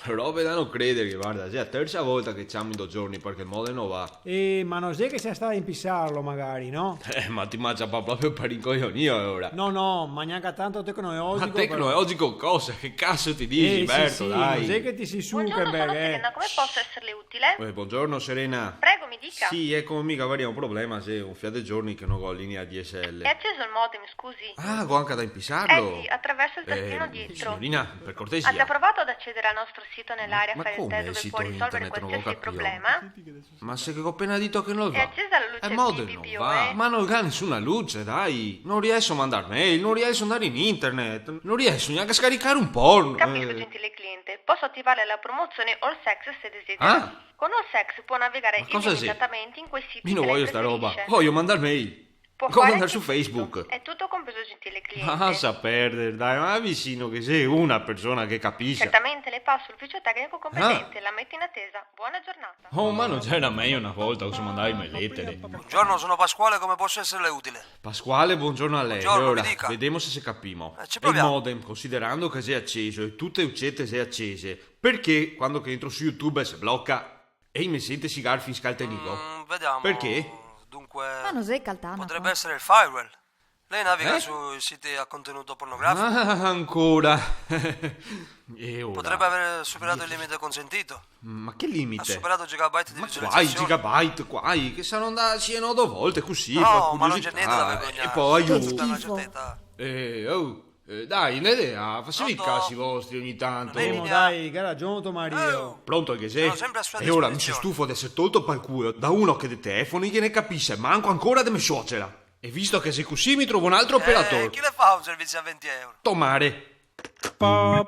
Robe da non credere, guarda, già è la terza volta che siamo in 2 giorni perché il mode non va. Ma non sai che sia stato a impisarlo magari, no? Ma ti mangia proprio per incoglionire ora. No, ma neanche tanto tecnologico. Ma tecnologico cosa? Che cazzo ti dici, Berto, sì, dai? non sai che ti si su Buongiorno, che sono beh, Serena, come posso esserle utile? Buongiorno Serena. Prego, mi dica. Sì, ecco, mica varia un problema se un fiat de giorni che non ho linea DSL. È acceso il modem, scusi? Ah, go anche da impisarlo? Sì, attraverso il tastino dietro. Signorina, per cortesia. Ha già provato ad accedere al nostro sito nell'area Ma Fare il come Tè il dove sito può risolvere internet? Non lo qualsiasi capivo. problema? Ma se che ho appena detto che non È va. accesa la luce modem non PPO, va. Ma non ha nessuna luce, dai. Non riesco a mandare mail, non riesco ad andare in internet, non riesco neanche a scaricare un porno. Capisco, gentile cliente. Posso attivare la promozione All Sex se desidera. Ah? Con All Sex può navigare Ma cosa illimitatamente in quei siti Io non che lei voglio sta roba. preferisce. Voglio mandare mail. Può Come fare andare su anche Facebook. tutto. È tutto compreso, gentile cliente. Ah, sa perdere, dai, ma vicino che sei una persona che capisce. Certamente le passo l'ufficio tecnico competente, la metto in attesa. Buona giornata. Oh, ma non c'era meglio una volta che si mandava le lettere. Buongiorno, sono Pasquale, come posso esserle utile? Pasquale, buongiorno a lei. Buongiorno, Ora, mi dica. vediamo se capimo. Ci Il proviamo. modem, considerando che sei acceso e tutte le uccette sei accese, perché quando che entro su YouTube si blocca e mi sente sigar fin scaltenico? Vediamo. Perché? Dunque, Ma non sei caltano. potrebbe essere il firewall. Lei naviga Eh? sui siti a contenuto pornografico? Ah, ancora. E ora? Potrebbe aver superato il limite consentito. Ma che Ha limite? superato gigabyte di Ma quai, visualizzazione. gigabyte, quai, che saranno andati siano 2 volte così, No, per ma non c'è curiosità. niente da vergognare. E poi, Tutta una schifo. certa età. dai, un'idea, facevi i Pronto? casi vostri ogni tanto. Non è Oh, dai, che ragione, Mario. Pronto che sei? Sono sempre a sua E ora mi sono disposizione. stufo di essere tolto per culo da uno che dei telefoni che ne capisce, manco ancora di me suocera. E visto che sei così mi trovo un altro operatore. Chi le fa un servizio a 20 euro? Tomare. Pa